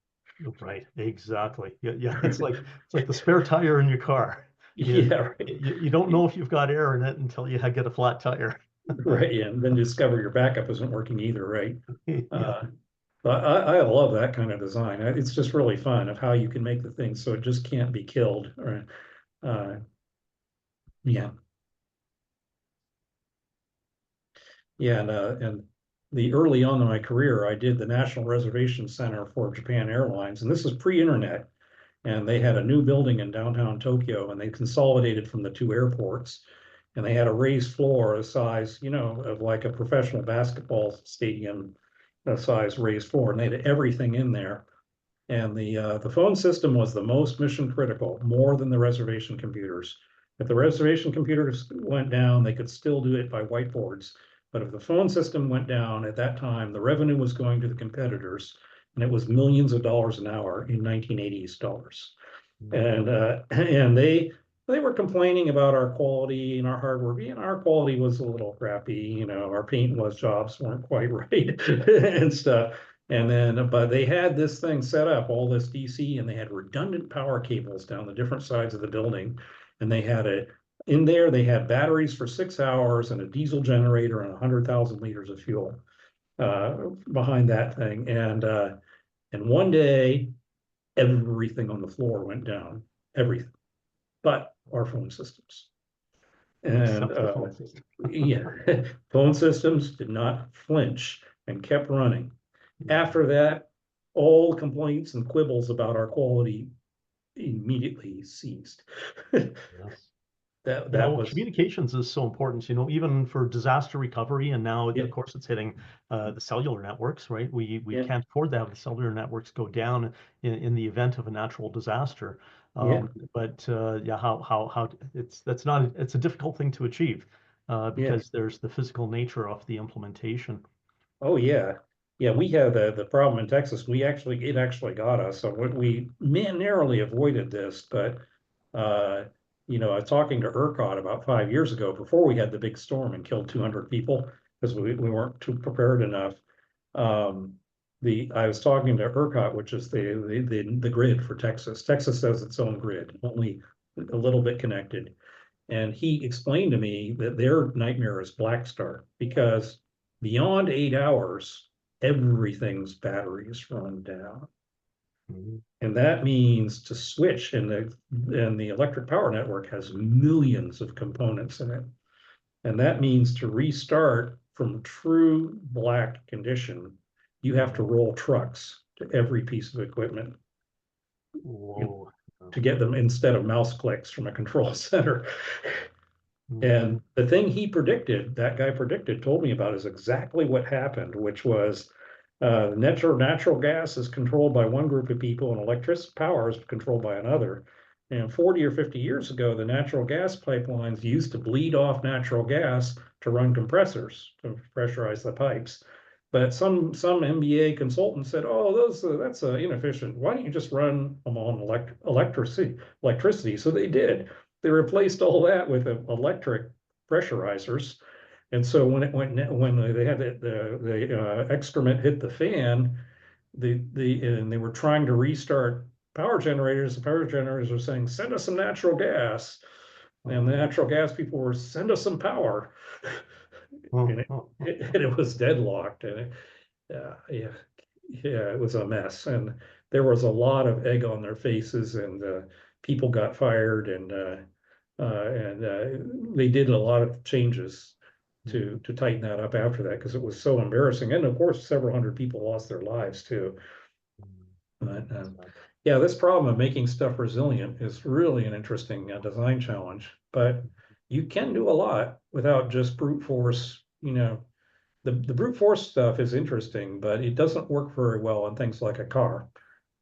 Right, exactly. Yeah. It's like the spare tire in your car. You don't know if you've got air in it until you get a flat tire. Right, yeah, and then discover your backup isn't working either, right? I love that kind of design. It's just really fun of how you can make the thing so it just can't be killed. And the early on in my career, I did the National Reservation Center for Japan Airlines, and this is pre-internet. And they had a new building in downtown Tokyo, and they consolidated from the 2 airports. and they had a raised floor the size, of like a professional basketball stadium size raised floor, and they had everything in there. And the phone system was the most mission critical, more than the reservation computers. If the reservation computers went down, they could still do it by whiteboards. But if the phone system went down at that time, the revenue was going to the competitors, and it was millions of dollars an hour in 1980s dollars. And they were complaining about our quality and our hardware. And our quality was a little crappy. Our paint was jobs weren't quite right and stuff. And then, but they had this thing set up, all this DC, and they had redundant power cables down the different sides of the building. And they had in there, they had batteries for 6 hours and a diesel generator and 100,000 liters of fuel behind that thing. And one day, everything on the floor went down, everything, but our phone systems. And yeah, phone systems did not flinch and kept running. After that, all complaints and quibbles about our quality immediately ceased. Yes. That was communications is so important, even for disaster recovery. And now, Yeah. of course, it's hitting the cellular networks, right? We Yeah. can't afford to have the cellular networks go down in the event of a natural disaster. Yeah. But yeah, how it's a difficult thing to achieve because there's the physical nature of the implementation. Oh yeah. Yeah, we had the problem in Texas. It actually got us. So we narrowly avoided this, but I was talking to ERCOT about 5 years ago before we had the big storm and killed 200 people because we weren't too prepared enough. I was talking to ERCOT, which is the grid for Texas. Texas has its own grid, only a little bit connected. And he explained to me that their nightmare is black start because beyond 8 hours, everything's batteries run down. And that means to switch, and the electric power network has millions of components in it. And that means to restart from true black condition, you have to roll trucks to every piece of equipment. Whoa. To get them instead of mouse clicks from a control center. And the thing that guy predicted, told me about is exactly what happened, which was natural gas is controlled by one group of people and electric power is controlled by another. And 40 or 50 years ago, the natural gas pipelines used to bleed off natural gas to run compressors to pressurize the pipes. But some MBA consultant said, "Oh, that's inefficient. Why don't you just run them on electricity?" So they did. They replaced all that with electric pressurizers. And so when they had the excrement hit the fan, and they were trying to restart power generators. The power generators were saying, "Send us some natural gas," and the natural gas people were, "Send us some power." And it was deadlocked, and it was a mess, and there was a lot of egg on their faces, and people got fired, and they did a lot of changes to tighten that up after that because it was so embarrassing, and of course several hundred people lost their lives too. But yeah, this problem of making stuff resilient is really an interesting design challenge, but you can do a lot without just brute force. The brute force stuff is interesting, but it doesn't work very well on things like a car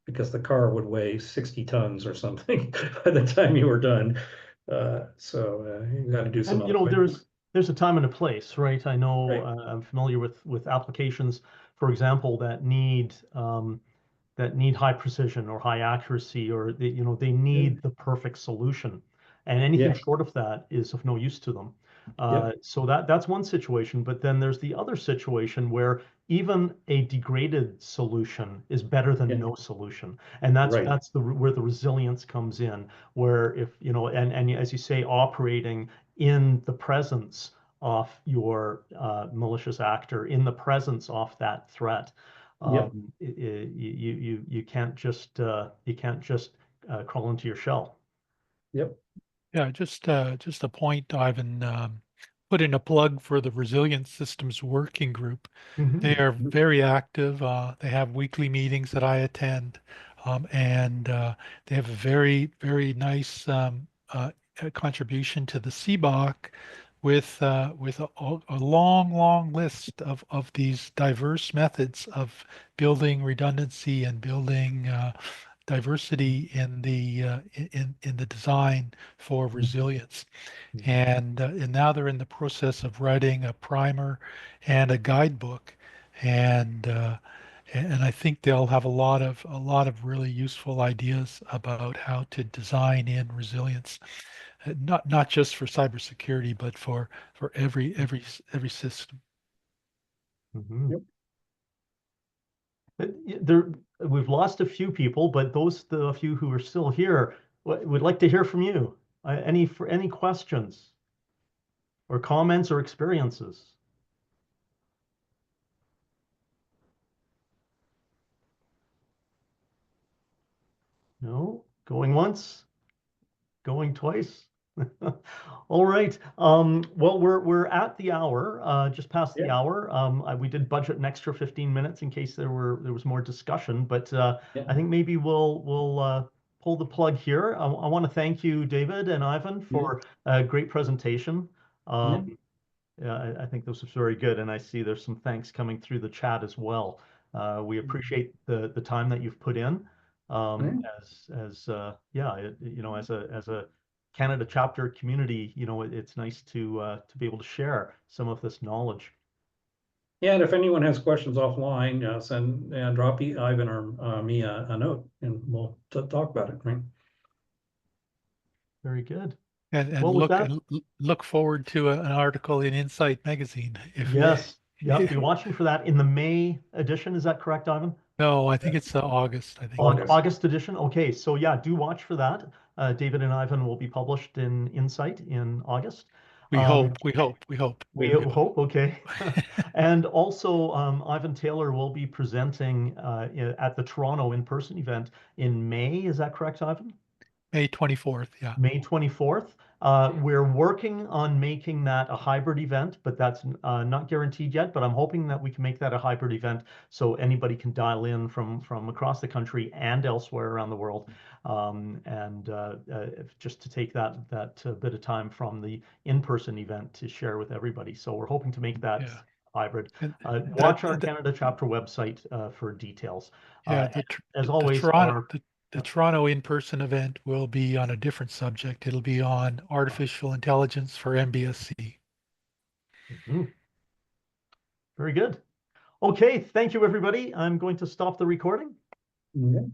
because the car would weigh 60 tons or something by the time you were done. So you got to do some. And there's a time and a place, right? I know Right. I'm familiar with applications, for example, that need high precision or high accuracy, or they need the perfect solution, and anything short of that is of no use to them. So that's one situation, but then there's the other situation where even a degraded solution is better than no solution, and that's where the resilience comes in, where if and as you say, operating in the presence of your malicious actor, in the presence of that threat. You can't just crawl into your shell. Yep. Yeah, just a point, Ivan. Put in a plug for the Resilient Systems Working Group. They are very active. They have weekly meetings that I attend, and they have a very, very nice contribution to the CBOC with a long list of these diverse methods of building redundancy and building diversity in the design for resilience. And now they're in the process of writing a primer and a guidebook, and and I think they'll have a lot of really useful ideas about how to design in resilience, not just for cybersecurity, but for every system. Mhm. Yep. There, we've lost a few people, but the few who are still here, would like to hear from you. Any questions or comments or experiences? No? Going once? Going twice? All right. Well, we're at the hour, just past the Yeah. hour. We did budget an extra 15 minutes in case there was more discussion, but Yeah. I think maybe we'll pull the plug here. I want to thank you, David and Ivan, for a great presentation. I think this was very good, and I see there's some thanks coming through the chat as well. We appreciate the time that you've put in. You know, as a Canada chapter community, you know, it's nice to be able to share some of this knowledge. Yeah, and if anyone has questions offline, send and drop Ivan or me a note, and we'll talk about it. Right? Very good. And Well, with that, look forward to an article in Insight magazine. yes, yeah, be watching for that in the May edition. Is that correct, Ivan? No, I think it's August, I think. August edition. Okay, so yeah, do watch for that. David and Ivan will be published in Insight in August. We hope. We hope. We hope. Okay. And also, Ivan Taylor will be presenting at the Toronto in-person event in May. Is that correct, Ivan? May 24th. Yeah. May 24th. We're working on making that a hybrid event, but that's not guaranteed yet. But I'm hoping that we can make that a hybrid event so anybody can dial in from across the country and elsewhere around the world, and just to take that bit of time from the in-person event to share with everybody. So we're hoping to make that hybrid. Watch our Canada chapter website for details. Yeah, as always, the Toronto in-person event will be on a different subject. It'll be on artificial intelligence for MBSC. Very good. Okay, thank you, everybody. I'm going to stop the recording. Okay.